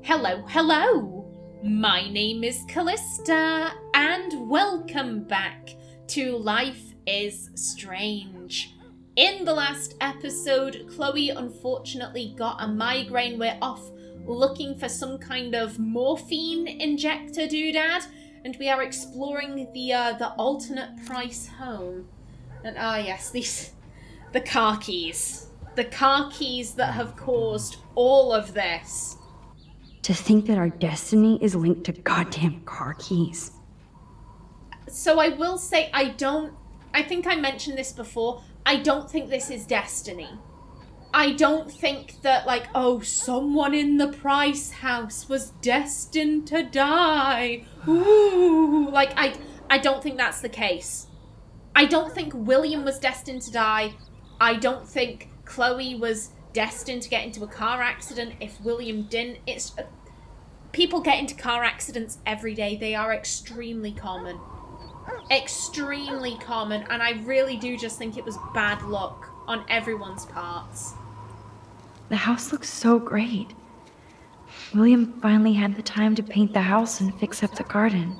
Hello, hello! My name is Callista, and welcome back to Life is Strange. In the last episode, Chloe unfortunately got a migraine. We're off looking for some kind of morphine injector doodad, and we are exploring the alternate price home. And yes, the car keys. The car keys that have caused all of this. To think that our destiny is linked to goddamn car keys. So I will say I think I mentioned this before, I don't think this is destiny. I don't think that, someone in the Price house was destined to die. Ooh. I don't think that's the case. I don't think William was destined to die. I don't think Chloe was destined to get into a car accident if William didn't. People get into car accidents every day. They are extremely common. Extremely common, and I really do just think it was bad luck on everyone's parts. The house looks so great. William finally had the time to paint the house and fix up the garden.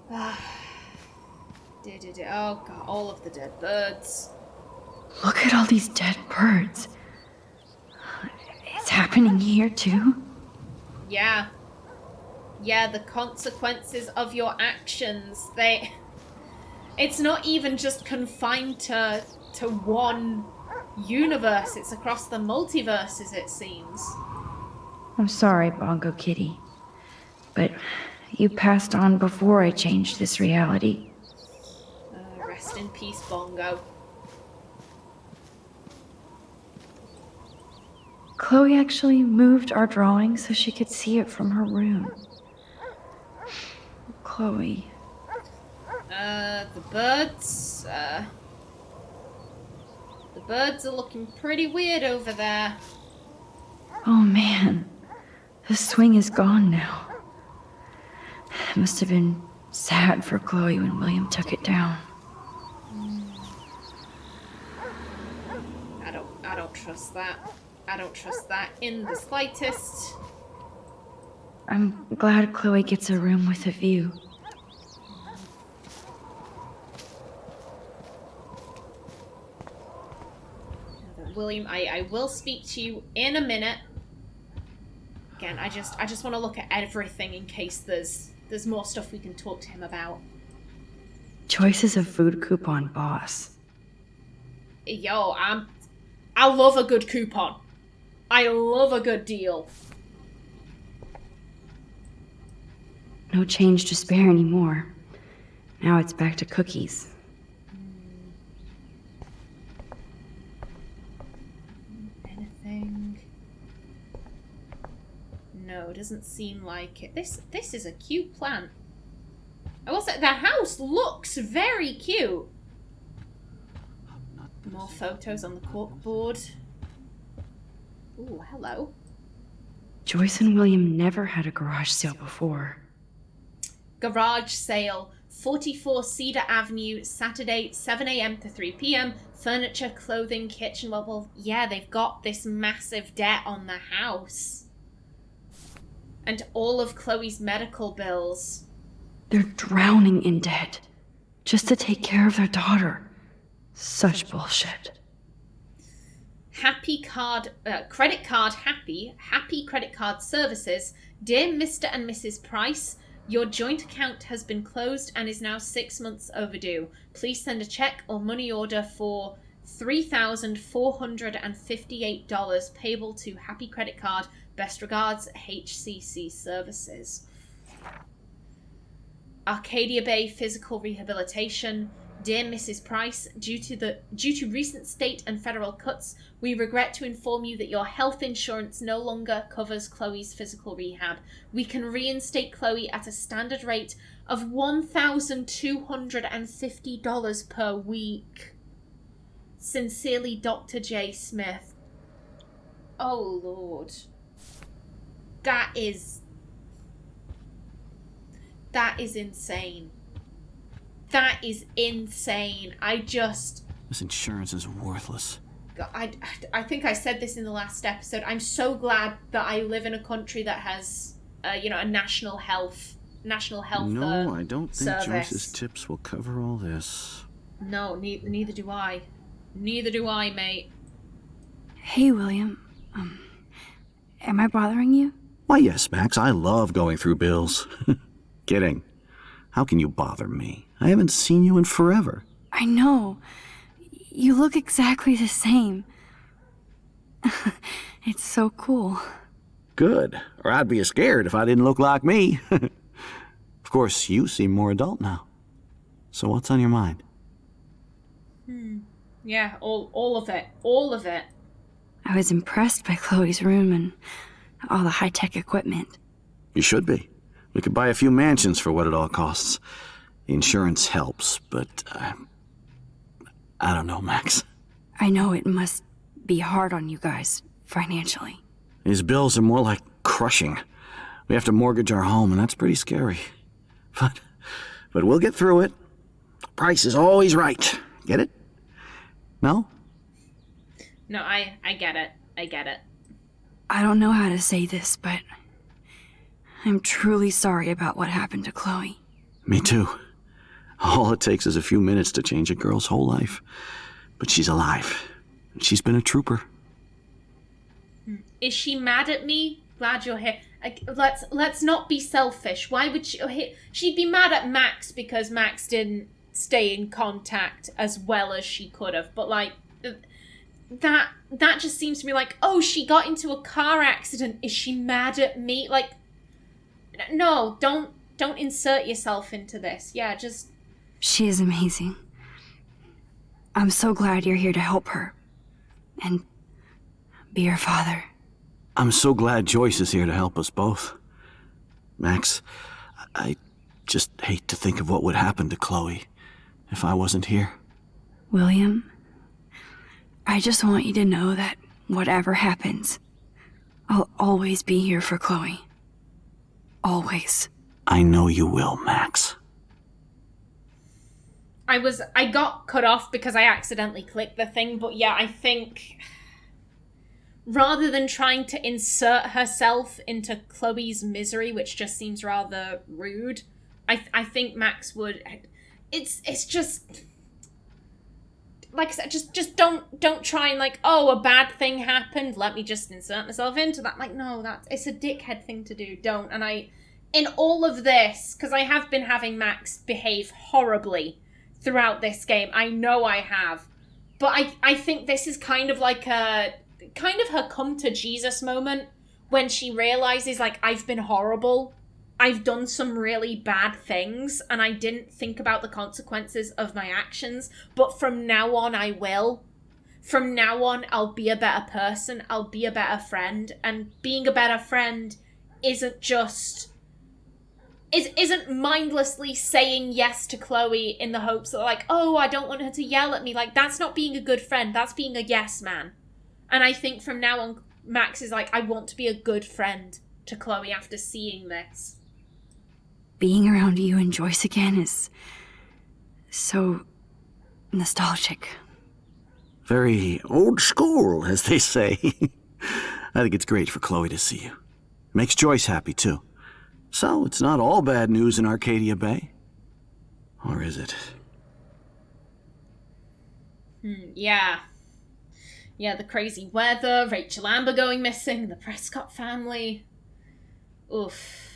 Oh god, all of the dead birds. Look at all these dead birds. It's happening here too? Yeah, the consequences of your actions, it's not even just confined to one universe, it's across the multiverses, it seems. I'm sorry, Bongo Kitty, but you passed on before I changed this reality. Rest in peace, Bongo. Chloe actually moved our drawing so she could see it from her room. Chloe. The birds, the birds are looking pretty weird over there. Oh man, the swing is gone now. It must have been sad for Chloe when William took it down. I don't trust that. I don't trust that in the slightest. I'm glad Chloe gets a room with a view. William, I will speak to you in a minute. Again, I just want to look at everything in case there's more stuff we can talk to him about. Joyce is a food coupon boss. Yo, I love a good coupon. I love a good deal. No change to spare anymore. Now it's back to cookies. Anything? No, it doesn't seem like it. This is a cute plant. I will say, the house looks very cute. More photos on the corkboard. Ooh, hello. Joyce and William never had a garage sale before. Garage sale, 44 Cedar Avenue, Saturday, 7 a.m. to 3 p.m. Furniture, clothing, kitchen. Well, yeah, they've got this massive debt on the house. And all of Chloe's medical bills. They're drowning in debt just to take care of their daughter. Such bullshit. Happy credit card happy credit card services. Dear Mr. and Mrs. Price, your joint account has been closed and is now 6 months overdue. Please send a check or money order for $3,458 payable to Happy Credit Card. Best regards, HCC Services. Arcadia Bay Physical Rehabilitation. Dear Mrs. Price, due to recent state and federal cuts, we regret to inform you that your health insurance no longer covers Chloe's physical rehab. We can reinstate Chloe at a standard rate of $1,250 per week. Sincerely, Dr. J. Smith. Oh, Lord. That is insane. That is insane. This insurance is worthless. I think I said this in the last episode. I'm so glad that I live in a country that has, a national health No, I don't think service. Joyce's tips will cover all this. No, neither do I. Neither do I, mate. Hey, William. Am I bothering you? Why, yes, Max. I love going through bills. Kidding. How can you bother me? I haven't seen you in forever. I know. You look exactly the same. It's so cool. Good. Or I'd be scared if I didn't look like me. Of course, you seem more adult now. So what's on your mind? Yeah, all of it. All of it. I was impressed by Chloe's room and all the high-tech equipment. You should be. We could buy a few mansions for what it all costs. Insurance helps, but I don't know, Max. I know it must be hard on you guys, financially. These bills are more like crushing. We have to mortgage our home, and that's pretty scary. But we'll get through it. Price is always right. Get it? No? No, I get it. I get it. I don't know how to say this, but I'm truly sorry about what happened to Chloe. Me too. All it takes is a few minutes to change a girl's whole life. But she's alive. She's been a trooper. Is she mad at me? Glad you're here. Let's not be selfish. Why would she'd be mad at Max because Max didn't stay in contact as well as she could have. But like that just seems to me like, oh, she got into a car accident. Is she mad at me? Like, no, don't insert yourself into this. Yeah, just. She is amazing. I'm so glad you're here to help her and be her father. I'm so glad Joyce is here to help us both. Max, I just hate to think of what would happen to Chloe if I wasn't here. William, I just want you to know that whatever happens, I'll always be here for Chloe. Always. I know you will, Max. I got cut off because I accidentally clicked the thing, but yeah, I think rather than trying to insert herself into Chloe's misery, which just seems rather rude, I think Max would. It's just like I said, just don't try and like, oh, a bad thing happened, let me just insert myself into that. Like, no, it's a dickhead thing to do. Don't. And in all of this, because I have been having Max behave horribly throughout this game, I know I have, but I think this is kind of like her come to Jesus moment when she realizes, like, I've been horrible. I've done some really bad things, and I didn't think about the consequences of my actions, but from now on I will. From now on, I'll be a better person, I'll be a better friend, and being a better friend isn't mindlessly saying yes to Chloe in the hopes that, like, oh, I don't want her to yell at me. Like, that's not being a good friend, that's being a yes man. And I think from now on, Max is like, I want to be a good friend to Chloe after seeing this. Being around you and Joyce again is so nostalgic. Very old school, as they say. I think it's great for Chloe to see you. Makes Joyce happy, too. So, it's not all bad news in Arcadia Bay. Or is it? Yeah. Yeah, the crazy weather, Rachel Amber going missing, the Prescott family. Oof.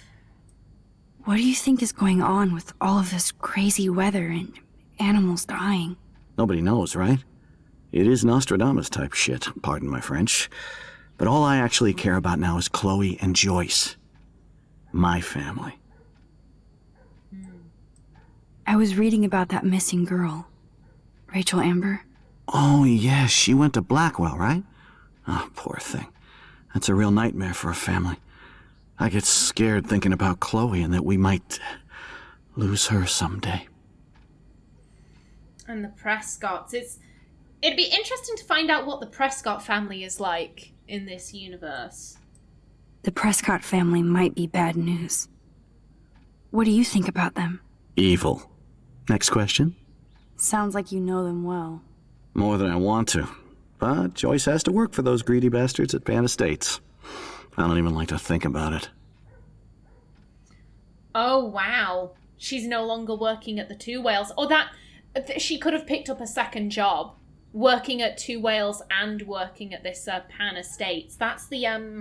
What do you think is going on with all of this crazy weather and animals dying? Nobody knows, right? It is Nostradamus type shit, pardon my French. But all I actually care about now is Chloe and Joyce. My family. I was reading about that missing girl, Rachel Amber. Oh, yeah, she went to Blackwell, right? Oh, poor thing. That's a real nightmare for a family. I get scared thinking about Chloe and that we might lose her someday. And the Prescotts. It'd be interesting to find out what the Prescott family is like in this universe. The Prescott family might be bad news. What do you think about them? Evil. Next question? Sounds like you know them well. More than I want to. But Joyce has to work for those greedy bastards at Pan Estates. I don't even like to think about it. Oh, wow. She's no longer working at the Two Whales. Or that... She could have picked up a second job, working at Two Whales and working at this Pan Estates. That's the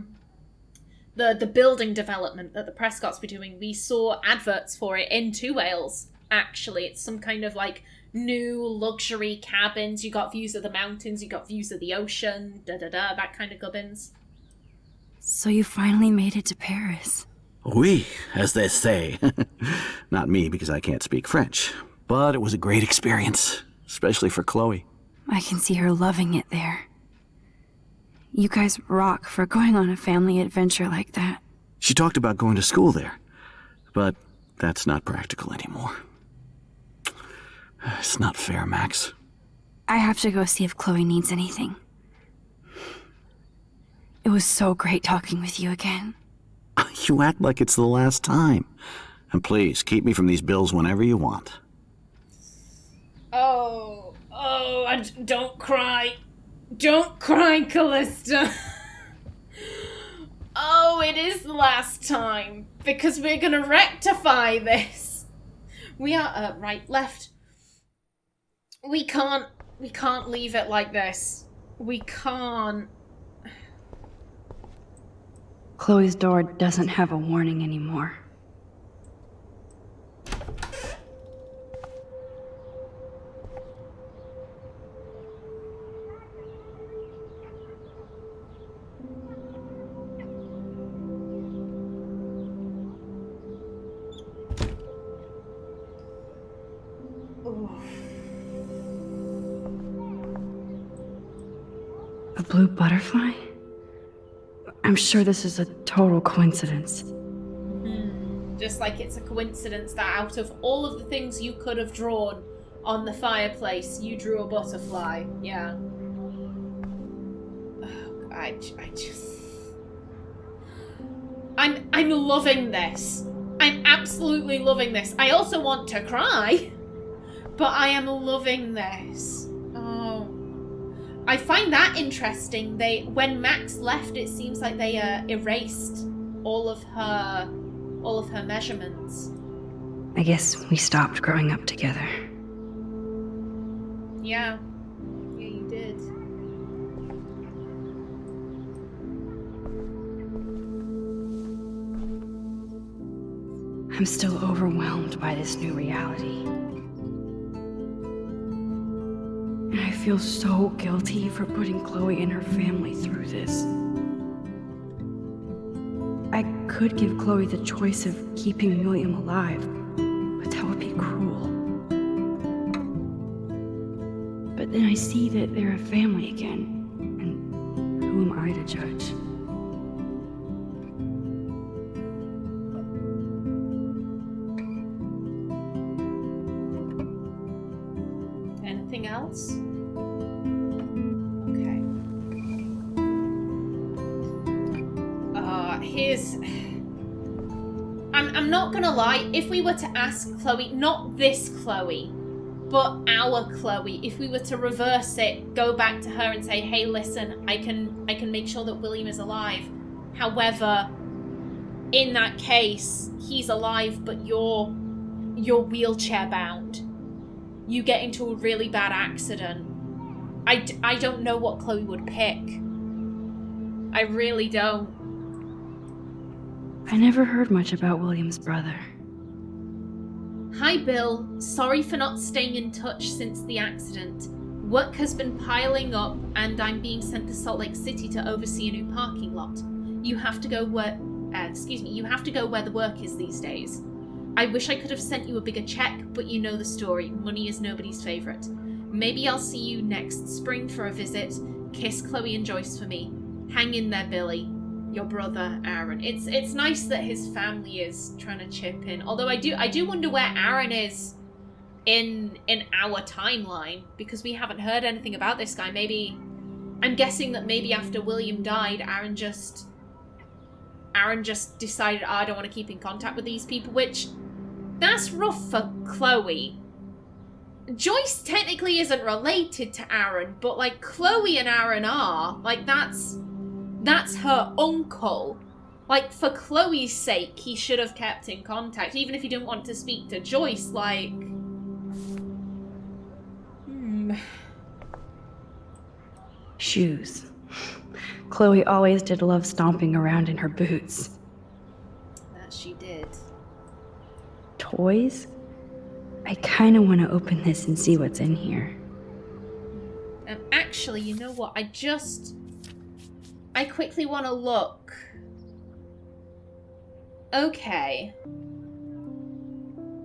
building development that the Prescotts were doing. We saw adverts for it in Two Whales, actually. It's some kind of, like, new luxury cabins. You got views of the mountains, you got views of the ocean, da-da-da, that kind of gubbins. So you finally made it to Paris. Oui, as they say. Not me, because I can't speak French. But it was a great experience, especially for Chloe. I can see her loving it there. You guys rock for going on a family adventure like that. She talked about going to school there, but that's not practical anymore. It's not fair, Max. I have to go see if Chloe needs anything. It was so great talking with you again. You act like it's the last time. And please, keep me from these bills whenever you want. Don't cry. Don't cry, Callista. Oh, it is the last time. Because we're gonna rectify this. We are, right, left. We can't leave it like this. We can't. Chloe's door doesn't have a warning anymore. A blue butterfly? I'm sure this is a total coincidence. Just like it's a coincidence that out of all of the things you could have drawn on the fireplace, you drew a butterfly. Yeah. Oh, I just... I'm loving this. I'm absolutely loving this. I also want to cry, but I am loving this. Oh. I find that interesting. When Max left, it seems like they erased all of her measurements. I guess we stopped growing up together. Yeah. Yeah, you did. I'm still overwhelmed by this new reality. And I feel so guilty for putting Chloe and her family through this. I could give Chloe the choice of keeping William alive, but that would be cruel. But then I see that they're a family again, and who am I to judge? Anything else? Okay. I'm not gonna lie, if we were to ask Chloe, not this Chloe, but our Chloe, if we were to reverse it, go back to her and say, hey, listen, I can make sure that William is alive. However, in that case, he's alive, but you're wheelchair bound. You get into a really bad accident. I don't know what Chloe would pick. I really don't. I never heard much about William's brother. Hi, Bill. Sorry for not staying in touch since the accident. Work has been piling up, and I'm being sent to Salt Lake City to oversee a new parking lot. You have to go where... you have to go where the work is these days. I wish I could have sent you a bigger check, but you know the story. Money is nobody's favorite. Maybe I'll see you next spring for a visit. Kiss Chloe and Joyce for me. Hang in there, Billy. Your brother, Aaron. It's nice that his family is trying to chip in. Although I do wonder where Aaron is in our timeline, because we haven't heard anything about this guy. Maybe... I'm guessing that maybe after William died, Aaron just decided, I don't want to keep in contact with these people, which... That's rough for Chloe. Joyce technically isn't related to Aaron, but like Chloe and Aaron are. Like that's her uncle. Like for Chloe's sake, he should have kept in contact, even if he didn't want to speak to Joyce. Like, Shoes. Chloe always did love stomping around in her boots. That she did. Toys? I kind of want to open this and see what's in here. Actually, you know what? I quickly want to look. Okay.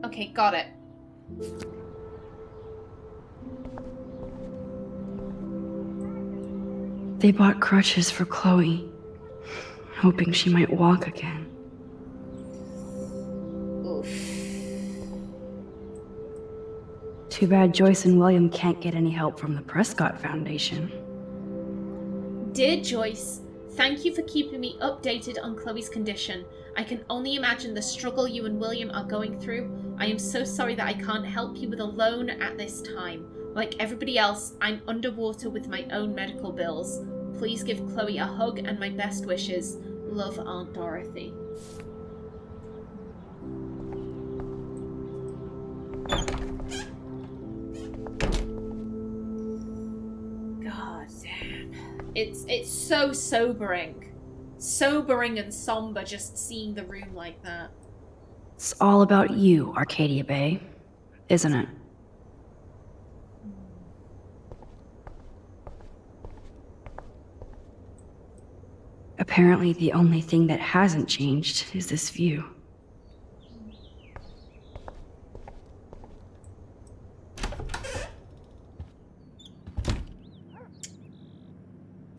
Okay, got it. They bought crutches for Chloe, hoping she might walk again. Oof. Too bad Joyce and William can't get any help from the Prescott Foundation. Dear Joyce, thank you for keeping me updated on Chloe's condition. I can only imagine the struggle you and William are going through. I am so sorry that I can't help you with a loan at this time. Like everybody else, I'm underwater with my own medical bills. Please give Chloe a hug and my best wishes. Love, Aunt Dorothy. God damn. It's so sobering. Sobering and somber just seeing the room like that. It's all about you, Arcadia Bay, isn't it? Apparently, the only thing that hasn't changed is this view.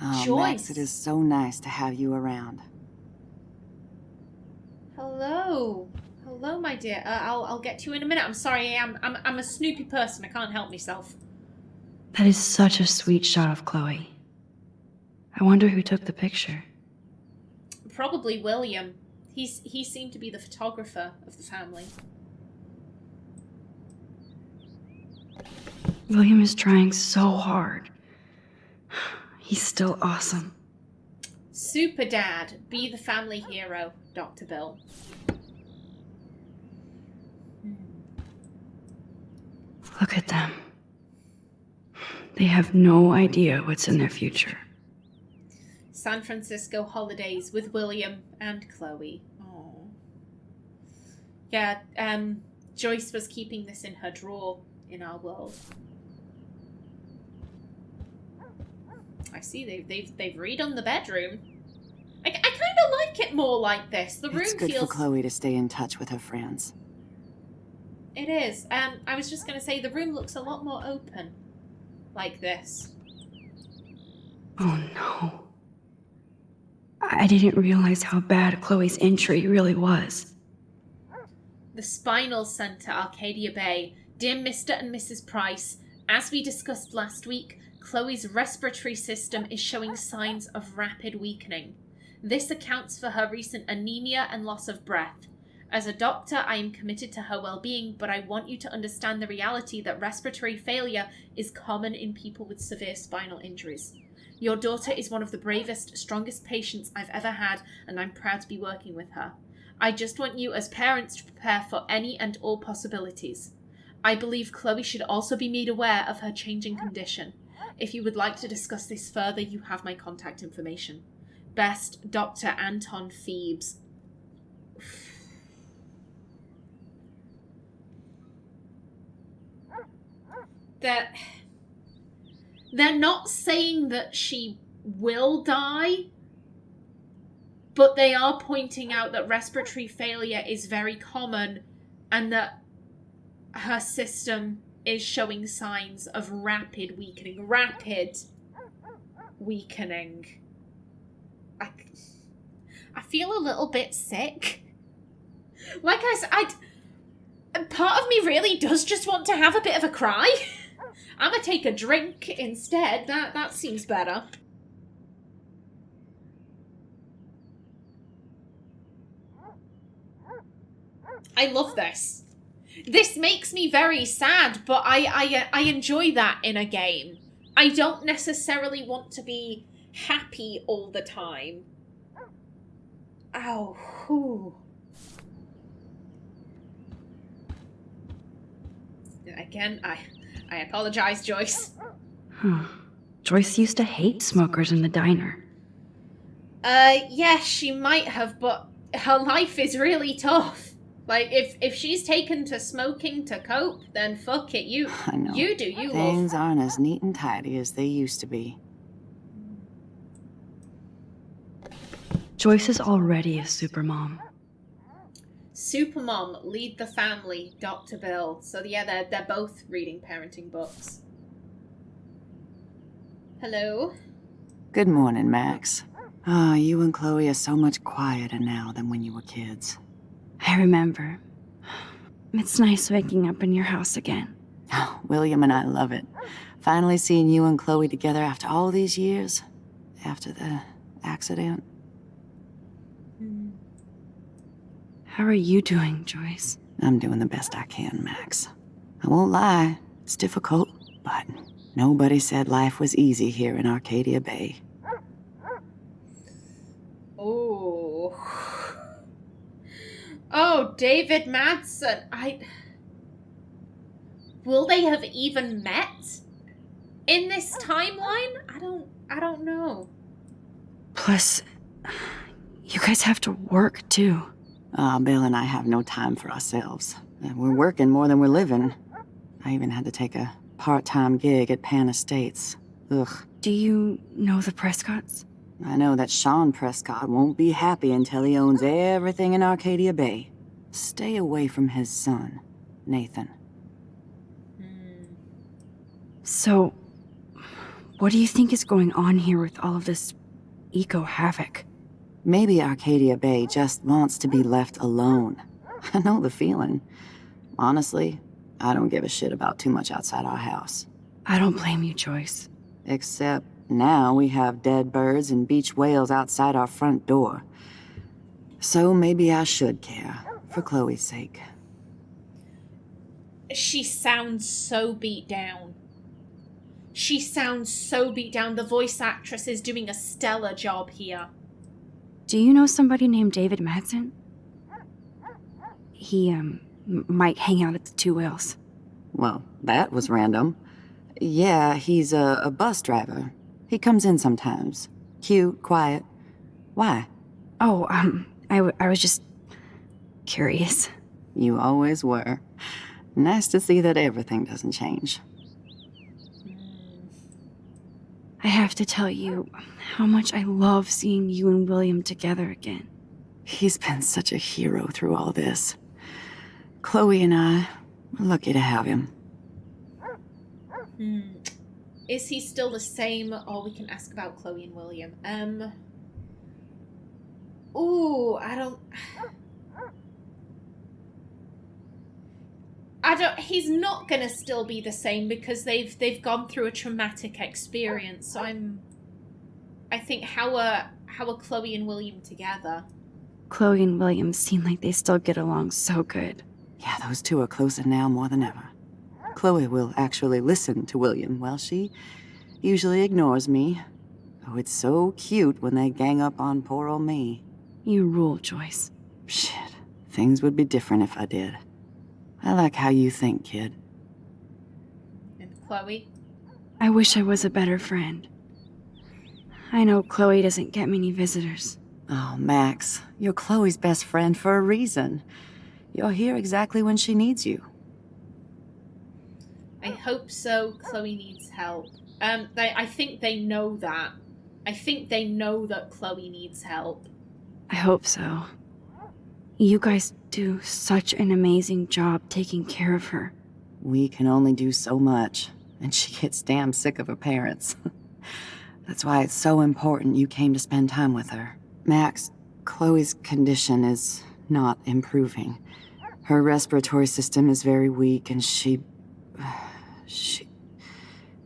Oh, Joyce. Max, it is so nice to have you around. Hello. Hello, my dear. I'll get to you in a minute. I'm sorry, I'm a snoopy person. I can't help myself. That is such a sweet shot of Chloe. I wonder who took the picture. Probably William. He seemed to be the photographer of the family. William is trying so hard. He's still awesome. Super Dad, be the family hero, Dr. Bill. Look at them. They have no idea what's in their future. San Francisco holidays with William and Chloe. Oh. Yeah, Joyce was keeping this in her drawer in our world. I see they've redone the bedroom. I kind of like it more like this. The room It's good feels... for Chloe to stay in touch with her friends. It is. I was just going to say the room looks a lot more open like this. Oh no. I didn't realize how bad Chloe's injury really was. The Spinal Center, Arcadia Bay. Dear Mr. and Mrs. Price, as we discussed last week, Chloe's respiratory system is showing signs of rapid weakening. This accounts for her recent anemia and loss of breath. As a doctor, I am committed to her well-being, but I want you to understand the reality that respiratory failure is common in people with severe spinal injuries. Your daughter is one of the bravest, strongest patients I've ever had, and I'm proud to be working with her. I just want you as parents to prepare for any and all possibilities. I believe Chloe should also be made aware of her changing condition. If you would like to discuss this further, you have my contact information. Best, Dr. Anton Phoebes. They're not saying that she will die, but they are pointing out that respiratory failure is very common and that her system is showing signs of rapid weakening. Rapid weakening. I feel a little bit sick. Like I said, part of me really does just want to have a bit of a cry. I'm gonna take a drink instead. That seems better. I love this. This makes me very sad, but I enjoy that in a game. I don't necessarily want to be happy all the time. Ow. Whew. Again, I apologize, Joyce. Joyce used to hate smokers in the diner. Yeah, she might have, but her life is really tough. Like, if she's taken to smoking to cope, then fuck it, I know. you do you, Things love. aren't as neat and tidy as they used to be. Joyce is already a supermom. Supermom, lead the family, Dr. Bill. So yeah, they're both reading parenting books. Hello? Good morning, Max. Ah, you and Chloe are so much quieter now than when you were kids. I remember. It's nice waking up in your house again. Oh, William and I love it. Finally seeing you and Chloe together after all these years. After the accident. How are you doing, Joyce? I'm doing the best I can, Max. I won't lie, it's difficult, but nobody said life was easy here in Arcadia Bay. Oh. Oh, David Madsen. Will they have even met in this timeline? I don't know. Plus, you guys have to work too. Bill and I have no time for ourselves. We're working more than we're living. I even had to take a part-time gig at Pan Estates. Ugh. Do you know the Prescotts? I know that Sean Prescott won't be happy until he owns everything in Arcadia Bay. Stay away from his son, Nathan. So, what do you think is going on here with all of this eco-havoc? Maybe Arcadia Bay just wants to be left alone. I know the feeling. Honestly, I don't give a shit about too much outside our house. I don't blame you, Joyce. Except now we have dead birds and beach whales outside our front door. So maybe I should care, for Chloe's sake. She sounds so beat down. She sounds so beat down. The voice actress is doing a stellar job here. Do you know somebody named David Madsen? He, might hang out at the Two Whales. Well, that was random. Yeah, he's a bus driver. He comes in sometimes. Cute, quiet. Why? Oh, I was just curious. You always were. Nice to see that everything doesn't change. I have to tell you how much I love seeing you and William together again. He's been such a hero through all this. Chloe and I, we're lucky to have him. Is he still the same? Or we can ask about Chloe and William. Ooh, I don't... He's not gonna still be the same because they've gone through a traumatic experience. So I think how are Chloe and William together? Chloe and William seem like they still get along so good. Yeah, those two are closer now more than ever. Chloe will actually listen to William while she usually ignores me. Oh, it's so cute when they gang up on poor old me. You rule, Joyce. Shit, things would be different if I did. I like how you think, kid. And Chloe? I wish I was a better friend. I know Chloe doesn't get many visitors. Oh, Max, you're Chloe's best friend for a reason. You're here exactly when she needs you. I hope so. Chloe needs help. I think they know that. I think they know that Chloe needs help. I hope so. You guys do such an amazing job taking care of her. We can only do so much, and she gets damn sick of her parents. That's why it's so important you came to spend time with her. Max, Chloe's condition is not improving. Her respiratory system is very weak, and she...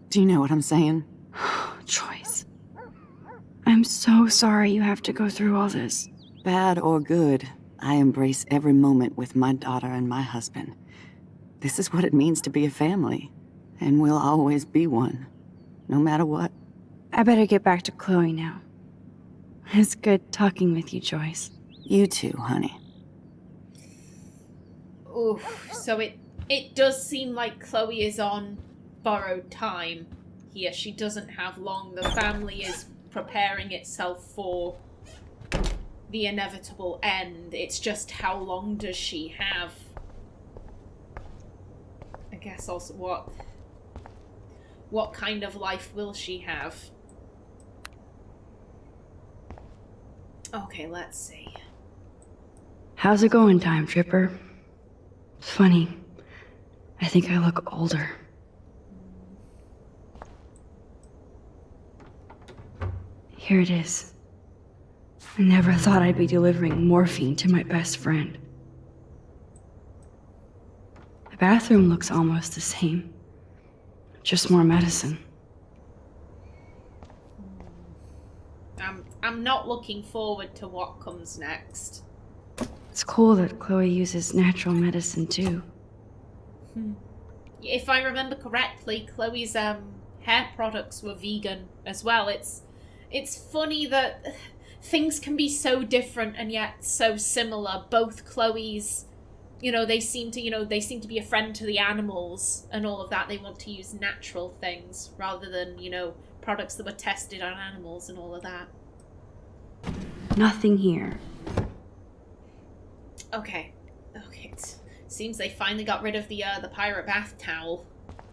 Do you know what I'm saying? Joyce. I'm so sorry you have to go through all this. Bad or good, I embrace every moment with my daughter and my husband. This is what it means to be a family. And we'll always be one. No matter what. I better get back to Chloe now. It's good talking with you, Joyce. You too, honey. Oof. So it does seem like Chloe is on borrowed time here. She doesn't have long. The family is preparing itself for the inevitable end. It's just how long does she have? I guess also what kind of life will she have? Okay, let's see. How's it going, Time Tripper? Funny. I think I look older. Here it is. I never thought I'd be delivering morphine to my best friend. The bathroom looks almost the same. Just more medicine. I'm not looking forward to what comes next. It's cool that Chloe uses natural medicine too. If I remember correctly, Chloe's hair products were vegan as well. It's funny that things can be so different and yet so similar. Both Chloe's, they seem to be a friend to the animals and all of that. They want to use natural things rather than, products that were tested on animals and all of that. Nothing here. Okay. It seems they finally got rid of the pirate bath towel.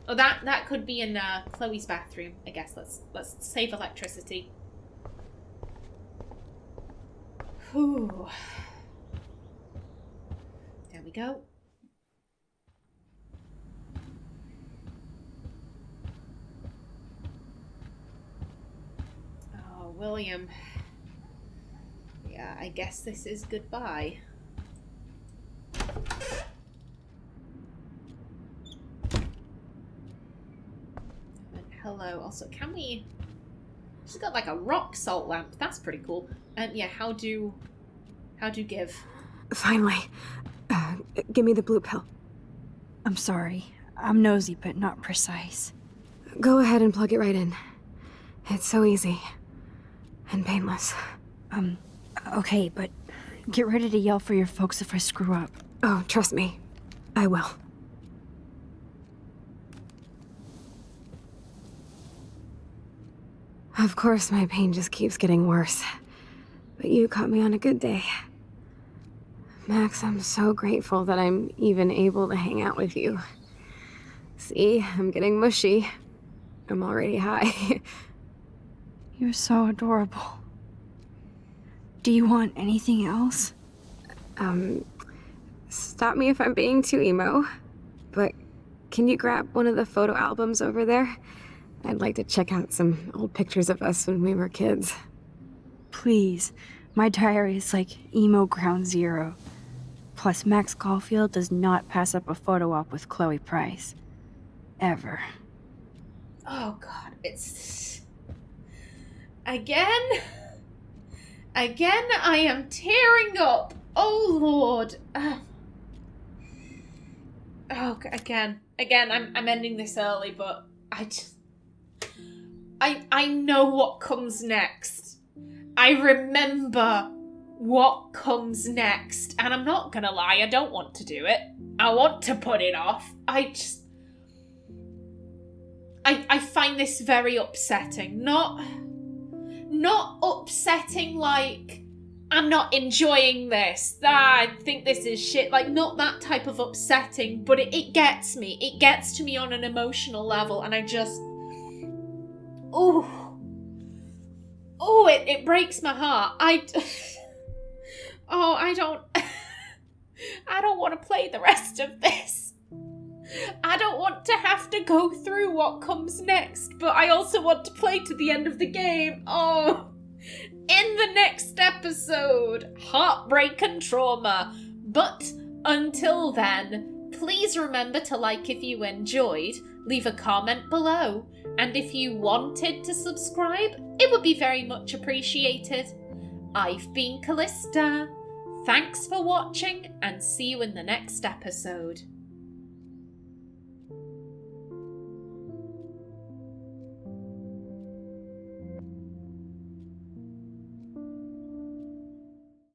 Oh, that could be in Chloe's bathroom. I guess let's save electricity. Whew. There we go. Oh, William. Yeah, I guess this is goodbye. And hello. Also, can we... She's got like a rock salt lamp. That's pretty cool. And yeah, how do give? Finally. Give me the blue pill. I'm sorry. I'm nosy, but not precise. Go ahead and plug it right in. It's so easy. And painless. Okay, but get ready to yell for your folks if I screw up. Oh, trust me. I will. Of course, my pain just keeps getting worse. But you caught me on a good day. Max, I'm so grateful that I'm even able to hang out with you. See, I'm getting mushy. I'm already high. You're so adorable. Do you want anything else? Stop me if I'm being too emo, but can you grab one of the photo albums over there? I'd like to check out some old pictures of us when we were kids. Please. My diary is like emo ground zero. Plus, Max Caulfield does not pass up a photo op with Chloe Price. Ever. Oh god, it's... Again I am tearing up. Oh lord. Again, I'm ending this early, but I know what comes next. I remember what comes next, and I'm not gonna lie, I don't want to do it. I want to put it off. I find this very upsetting. Not upsetting like I'm not enjoying this. I think this is shit. Like, not that type of upsetting, but it gets me. It gets to me on an emotional level, and I just... it breaks my heart. I don't want to play the rest of this. I don't want to have to go through what comes next, but I also want to play to the end of the game. In the next episode, heartbreak and trauma. But until then, please remember to like if you enjoyed, leave a comment below, and if you wanted to subscribe, it would be very much appreciated. I've been Callista. Thanks for watching, and see you in the next episode.